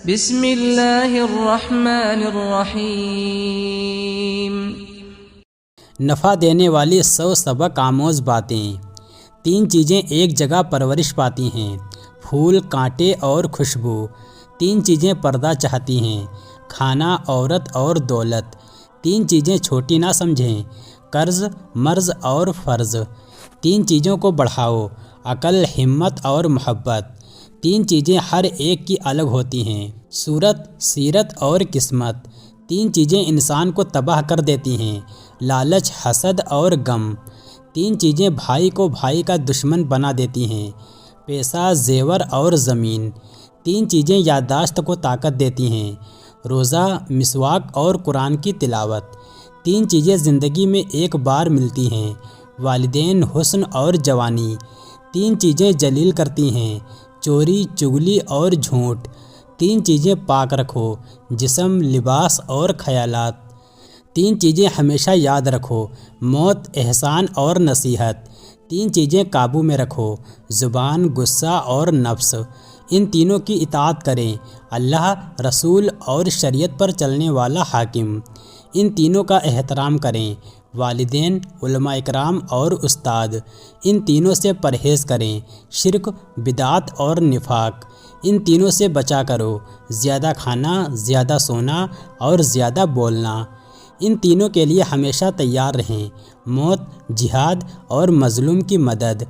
بسم اللہ الرحمن الرحیم۔ نفع دینے والی 100 سبق آموز باتیں۔ 3 چیزیں ایک جگہ پرورش پاتی ہیں، پھول، کانٹے اور خوشبو۔ 3 چیزیں پردہ چاہتی ہیں، کھانا، عورت اور دولت۔ 3 چیزیں چھوٹی نہ سمجھیں، قرض، مرض اور فرض۔ 3 چیزوں کو بڑھاؤ، عقل، ہمت اور محبت۔ 3 چیزیں ہر ایک کی الگ ہوتی ہیں، صورت، سیرت اور قسمت۔ 3 چیزیں انسان کو تباہ کر دیتی ہیں، لالچ، حسد اور غم۔ 3 چیزیں بھائی کو بھائی کا دشمن بنا دیتی ہیں، پیسہ، زیور اور زمین۔ 3 چیزیں یادداشت کو طاقت دیتی ہیں، روزہ، مسواک اور قرآن کی تلاوت۔ 3 چیزیں زندگی میں ایک بار ملتی ہیں، والدین، حسن اور جوانی۔ 3 چیزیں جلیل کرتی ہیں، چوری، چغلی اور جھوٹ۔ 3 چیزیں پاک رکھو، جسم، لباس اور خیالات۔ 3 چیزیں ہمیشہ یاد رکھو، موت، احسان اور نصیحت۔ 3 چیزیں قابو میں رکھو، زبان، غصہ اور نفس۔ ان تینوں کی اطاعت کریں، اللہ، رسول اور شریعت پر چلنے والا حاکم۔ ان تینوں کا احترام کریں، والدین، علماء اکرام اور استاد۔ ان تینوں سے پرہیز کریں، شرک، بدعت اور نفاق۔ ان تینوں سے بچا کرو، زیادہ کھانا، زیادہ سونا اور زیادہ بولنا۔ ان تینوں کے لیے ہمیشہ تیار رہیں، موت، جہاد اور مظلوم کی مدد۔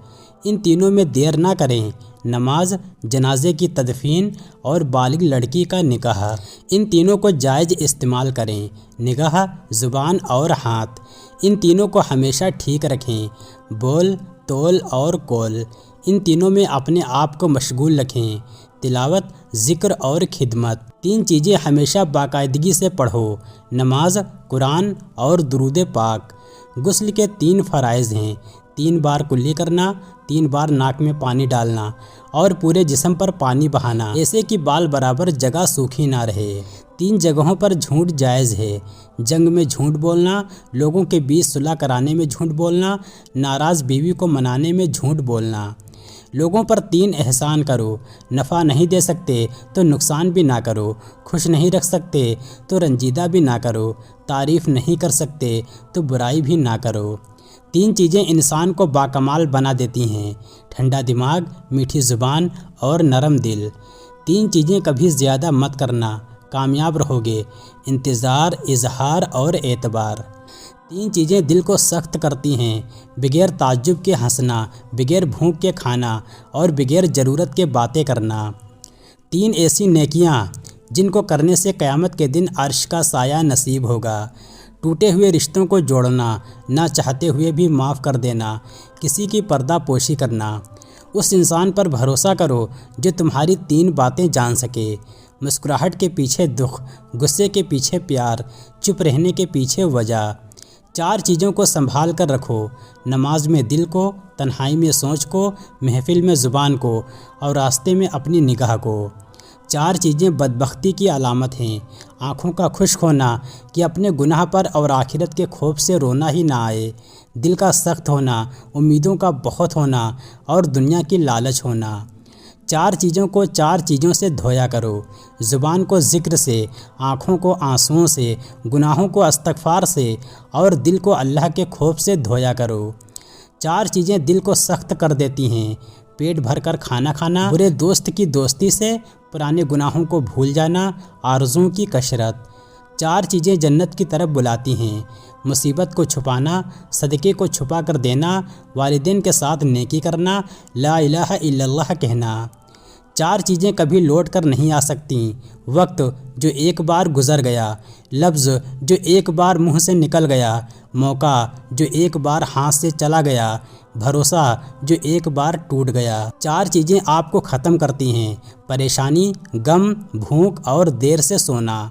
ان تینوں میں دیر نہ کریں، نماز، جنازے کی تدفین اور بالغ لڑکی کا نکاح۔ ان تینوں کو جائز استعمال کریں، نگاہ، زبان اور ہاتھ۔ ان تینوں کو ہمیشہ ٹھیک رکھیں، بول، تول اور کول۔ ان تینوں میں اپنے آپ کو مشغول رکھیں، تلاوت، ذکر اور خدمت۔ 3 چیزیں ہمیشہ باقاعدگی سے پڑھو، نماز، قرآن اور درود پاک۔ غسل کے 3 فرائض ہیں، 3 بار کلی کرنا، 3 بار ناک میں پانی ڈالنا اور پورے جسم پر پانی بہانا، ایسے کہ بال برابر جگہ سوکھی نہ رہے۔ 3 جگہوں پر جھوٹ جائز ہے، جنگ میں جھوٹ بولنا، لوگوں کے بیچ صلح کرانے میں جھوٹ بولنا، ناراض بیوی کو منانے میں جھوٹ بولنا۔ لوگوں پر 3 احسان کرو، نفع نہیں دے سکتے تو نقصان بھی نہ کرو، خوش نہیں رکھ سکتے تو رنجیدہ بھی نہ کرو، تعریف نہیں کر سکتے تو برائی بھی نہ کرو۔ 3 چیزیں انسان کو باکمال بنا دیتی ہیں، ٹھنڈا دماغ، میٹھی زبان اور نرم دل۔ 3 چیزیں کبھی زیادہ مت کرنا، کامیاب رہو گے، انتظار، اظہار اور اعتبار۔ 3 چیزیں دل کو سخت کرتی ہیں، بغیر تعجب کے ہنسنا، بغیر بھوک کے کھانا اور بغیر ضرورت کے باتیں کرنا۔ 3 ایسی نیکیاں جن کو کرنے سے قیامت کے دن عرش کا سایہ نصیب ہوگا، ٹوٹے ہوئے رشتوں کو جوڑنا، نہ چاہتے ہوئے بھی معاف کر دینا، کسی کی پردہ پوشی کرنا۔ اس انسان پر بھروسہ کرو جو تمہاری 3 باتیں جان سکے، مسکراہٹ کے پیچھے دکھ، غصے کے پیچھے پیار، چپ رہنے کے پیچھے وجہ۔ 4 چیزوں کو سنبھال کر رکھو، نماز میں دل کو، تنہائی میں سوچ کو، محفل میں زبان کو اور راستے میں اپنی نگاہ کو۔ 4 چیزیں بدبختی کی علامت ہیں، آنکھوں کا خشک ہونا کہ اپنے گناہ پر اور آخرت کے خوف سے رونا ہی نہ آئے، دل کا سخت ہونا، امیدوں کا بہت ہونا اور دنیا کی لالچ ہونا۔ 4 چیزوں کو 4 چیزوں سے دھویا کرو، زبان کو ذکر سے، آنکھوں کو آنسوؤں سے، گناہوں کو استغفار سے اور دل کو اللہ کے خوف سے دھویا کرو۔ 4 چیزیں دل کو سخت کر دیتی ہیں، پیٹ بھر کر کھانا کھانا، برے دوست کی دوستی سے، پرانے گناہوں کو بھول جانا، آرزوؤں کی کثرت۔ 4 چیزیں جنت کی طرف بلاتی ہیں، مصیبت کو چھپانا، صدقے کو چھپا کر دینا، والدین کے ساتھ نیکی کرنا، لا الہ الا اللہ کہنا۔ 4 چیزیں کبھی لوٹ کر نہیں آ سکتیں، وقت جو ایک بار گزر گیا، لفظ جو ایک بار منہ سے نکل گیا، موقع جو ایک بار ہاتھ سے چلا گیا، بھروسہ جو ایک بار ٹوٹ گیا۔ 4 چیزیں آپ کو ختم کرتی ہیں، پریشانی، غم، بھوک اور دیر سے سونا۔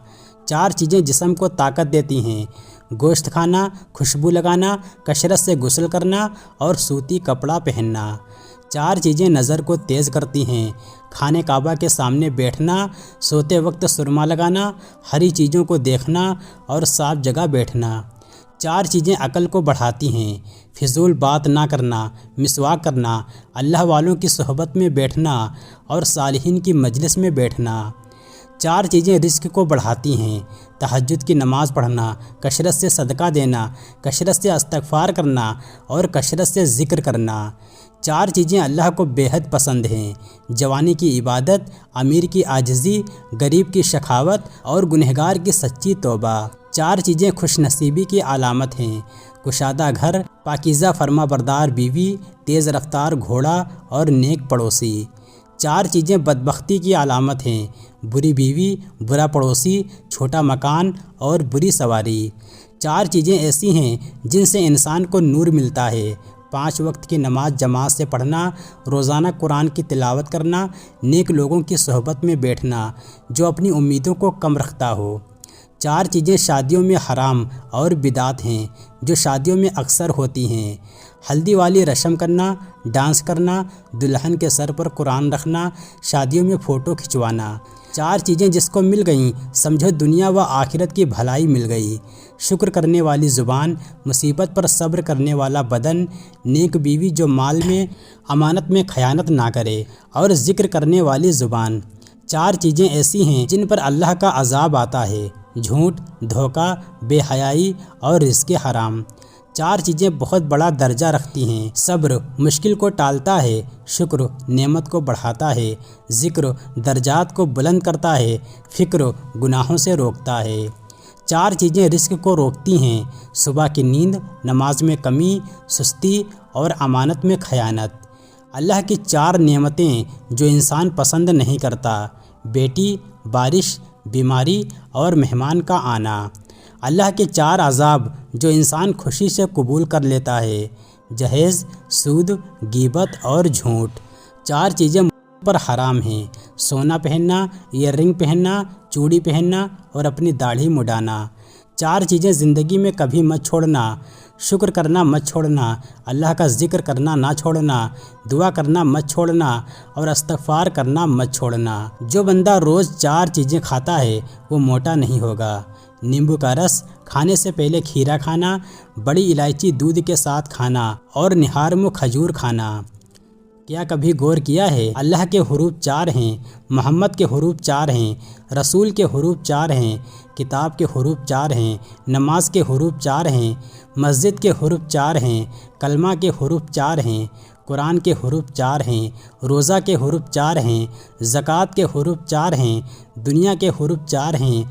4 چیزیں جسم کو طاقت دیتی ہیں، گوشت کھانا، خوشبو لگانا، کثرت سے غسل کرنا اور سوتی کپڑا پہننا۔ 4 چیزیں نظر کو تیز کرتی ہیں، خانہ کعبہ کے سامنے بیٹھنا، سوتے وقت سرما لگانا، ہری چیزوں کو دیکھنا اور صاف جگہ بیٹھنا۔ 4 چیزیں عقل کو بڑھاتی ہیں، فضول بات نہ کرنا، مسواک کرنا، اللہ والوں کی صحبت میں بیٹھنا اور صالحین کی مجلس میں بیٹھنا۔ 4 چیزیں رزق کو بڑھاتی ہیں: تہجد کی نماز پڑھنا، کثرت سے صدقہ دینا، کثرت سے استغفار کرنا اور کثرت سے ذکر کرنا۔ 4 چیزیں اللہ کو بے حد پسند ہیں: جوانی کی عبادت، امیر کی عاجزی، غریب کی سخاوت اور گنہگار کی سچی توبہ۔ 4 چیزیں خوش نصیبی کی علامت ہیں: کشادہ گھر، پاکیزہ فرما بردار بیوی، تیز رفتار گھوڑا اور نیک پڑوسی۔ 4 چیزیں بدبختی کی علامت ہیں: بری بیوی، برا پڑوسی، چھوٹا مکان اور بری سواری۔ 4 چیزیں ایسی ہیں جن سے انسان کو نور ملتا ہے: 5 وقت کی نماز جماعت سے پڑھنا، روزانہ قرآن کی تلاوت کرنا، نیک لوگوں کی صحبت میں بیٹھنا جو اپنی امیدوں کو کم رکھتا ہو۔ 4 چیزیں شادیوں میں حرام اور بدعت ہیں جو شادیوں میں اکثر ہوتی ہیں: ہلدی والی رسم کرنا، ڈانس کرنا، دلہن کے سر پر قرآن رکھنا، شادیوں میں فوٹو کھنچوانا۔ 4 چیزیں جس کو مل گئیں سمجھو دنیا و آخرت کی بھلائی مل گئی: شکر کرنے والی زبان، مصیبت پر صبر کرنے والا بدن، نیک بیوی جو مال میں امانت میں خیانت نہ کرے اور ذکر کرنے والی زبان۔ 4 چیزیں ایسی ہیں جن پر اللہ کا عذاب آتا ہے: جھوٹ، دھوکہ، بے حیائی اور رزق حرام۔ 4 چیزیں بہت بڑا درجہ رکھتی ہیں: صبر مشکل کو ٹالتا ہے، شکر نعمت کو بڑھاتا ہے، ذکر درجات کو بلند کرتا ہے، فکر گناہوں سے روکتا ہے۔ 4 چیزیں رزق کو روکتی ہیں: صبح کی نیند، نماز میں کمی، سستی اور امانت میں خیانت۔ اللہ کی 4 نعمتیں جو انسان پسند نہیں کرتا: بیٹی، بارش، بیماری اور مہمان کا آنا۔ اللہ کے 4 عذاب جو انسان خوشی سے قبول کر لیتا ہے: جہیز، سود، غیبت اور جھوٹ۔ 4 چیزیں پر حرام ہیں: سونا پہننا، ایئر رنگ پہننا، چوڑی پہننا اور اپنی داڑھی مڈانا۔ 4 چیزیں زندگی میں کبھی مت چھوڑنا: شکر کرنا مت چھوڑنا، اللہ کا ذکر کرنا نہ چھوڑنا، دعا کرنا مت چھوڑنا اور استغفار کرنا مت چھوڑنا۔ جو بندہ روز 4 چیزیں کھاتا ہے وہ موٹا نہیں ہوگا: نیمبو کا رس، کھانے سے پہلے کھیرا کھانا، بڑی الائچی دودھ کے ساتھ کھانا اور نہار کھجور کھانا۔ کیا کبھی غور کیا ہے اللہ کے حروف 4 ہیں، محمد کے حروف 4 ہیں، رسول کے حروف 4 ہیں، کتاب کے حروف 4 ہیں، نماز کے حروف 4 ہیں، مسجد کے حروف 4 ہیں، کلمہ کے حروف 4 ہیں، قرآن کے حروف 4 ہیں، روزہ کے حروف 4 ہیں، زکوٰۃ کے حروف 4 ہیں، دنیا کے حروف 4 ہیں،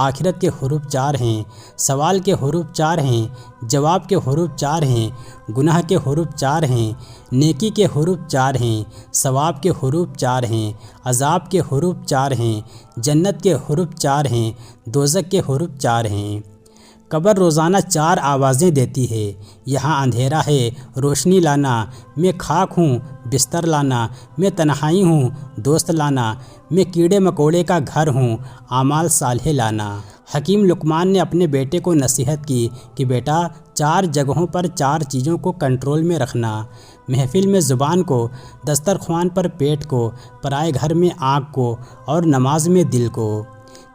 آخرت کے حروف 4 ہیں، سوال کے حروف 4 ہیں، جواب کے حروف 4 ہیں، گناہ کے حروف 4 ہیں، نیکی کے حروف 4 ہیں، ثواب کے حروف 4 ہیں، عذاب کے حروف 4 ہیں، جنت کے حروف 4 ہیں، دوزخ کے حروف 4 ہیں۔ قبر روزانہ 4 آوازیں دیتی ہے: یہاں اندھیرا ہے، روشنی لانا، میں خاک ہوں، بستر لانا، میں تنہائی ہوں، دوست لانا، میں کیڑے مکوڑے کا گھر ہوں، اعمال صالح لانا۔ حکیم لقمان نے اپنے بیٹے کو نصیحت کی کہ بیٹا 4 جگہوں پر 4 چیزوں کو کنٹرول میں رکھنا: محفل میں زبان کو، دسترخوان پر پیٹ کو، پرائے گھر میں آنکھ کو اور نماز میں دل کو۔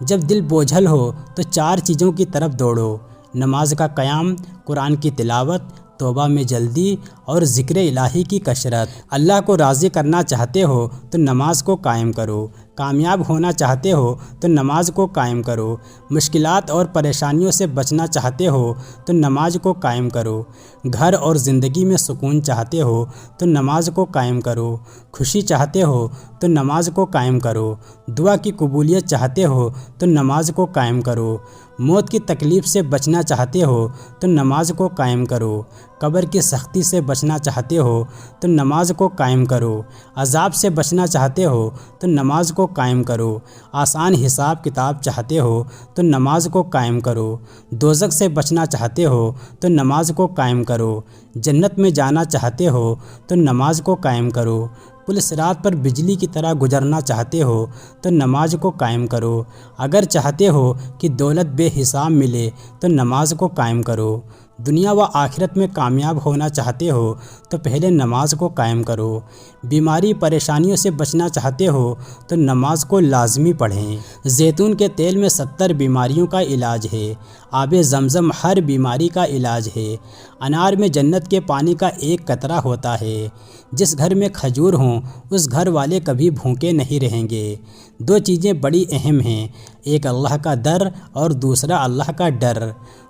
جب دل بوجھل ہو تو 4 چیزوں کی طرف دوڑو: نماز کا قیام، قرآن کی تلاوت، توبہ میں جلدی اور ذکر الہی کی کثرت۔ اللہ کو راضی کرنا چاہتے ہو تو نماز کو قائم کرو، کامیاب ہونا چاہتے ہو تو نماز کو قائم کرو، مشکلات اور پریشانیوں سے بچنا چاہتے ہو تو نماز کو قائم کرو، گھر اور زندگی میں سکون چاہتے ہو تو نماز کو قائم کرو، خوشی چاہتے ہو تو نماز کو قائم کرو، دعا کی قبولیت چاہتے ہو تو نماز کو قائم کرو، موت کی تکلیف سے بچنا چاہتے ہو تو نماز کو قائم کرو، قبر کی سختی سے بچنا چاہتے ہو تو نماز کو قائم کرو، عذاب سے بچنا چاہتے ہو تو نماز کو قائم کرو، آسان حساب کتاب چاہتے ہو تو نماز کو قائم کرو، دوزخ سے بچنا چاہتے ہو تو نماز کو قائم کرو، جنت میں جانا چاہتے ہو تو نماز کو قائم کرو، پل صراط پر بجلی کی طرح گزرنا چاہتے ہو تو نماز کو قائم کرو، اگر چاہتے ہو کہ دولت بے حساب ملے تو نماز کو قائم کرو، دنیا و آخرت میں کامیاب ہونا چاہتے ہو تو پہلے نماز کو قائم کرو۔ بیماری پریشانیوں سے بچنا چاہتے ہو تو نماز کو لازمی پڑھیں۔ زیتون کے تیل میں 70 بیماریوں کا علاج ہے۔ آب زمزم ہر بیماری کا علاج ہے۔ انار میں جنت کے پانی کا ایک قطرہ ہوتا ہے۔ جس گھر میں کھجور ہوں اس گھر والے کبھی بھوکے نہیں رہیں گے۔ 2 چیزیں بڑی اہم ہیں، ایک اللہ کا در اور دوسرا اللہ کا ڈر۔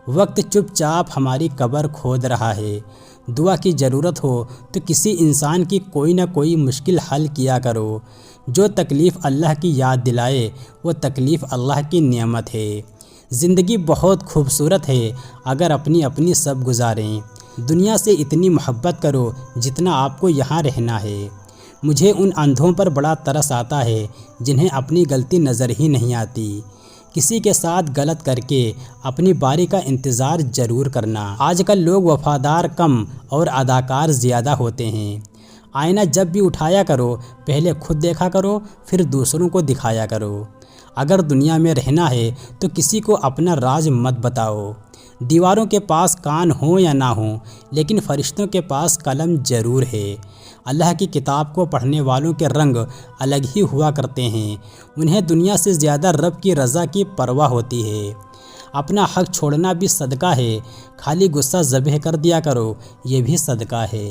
وقت چپ چاپ ہماری قبر کھود رہا ہے۔ دعا کی ضرورت ہو تو کسی انسان کی کوئی نہ کوئی مشکل حل کیا کرو۔ جو تکلیف اللہ کی یاد دلائے وہ تکلیف اللہ کی نعمت ہے۔ زندگی بہت خوبصورت ہے اگر اپنی اپنی سب گزاریں۔ دنیا سے اتنی محبت کرو جتنا آپ کو یہاں رہنا ہے۔ مجھے ان اندھوں پر بڑا ترس آتا ہے جنہیں اپنی غلطی نظر ہی نہیں آتی۔ کسی کے ساتھ غلط کر کے اپنی باری کا انتظار ضرور کرنا۔ آج کل لوگ وفادار کم اور اداکار زیادہ ہوتے ہیں۔ آئینہ جب بھی اٹھایا کرو پہلے خود دیکھا کرو پھر دوسروں کو دکھایا کرو۔ اگر دنیا میں رہنا ہے تو کسی کو اپنا راز مت بتاؤ۔ دیواروں کے پاس کان ہوں یا نہ ہوں لیکن فرشتوں کے پاس قلم ضرور ہے۔ اللہ کی کتاب کو پڑھنے والوں کے رنگ الگ ہی ہوا کرتے ہیں۔ انہیں دنیا سے زیادہ رب کی رضا کی پرواہ ہوتی ہے۔ اپنا حق چھوڑنا بھی صدقہ ہے۔ خالی غصہ ذبح کر دیا کرو، یہ بھی صدقہ ہے۔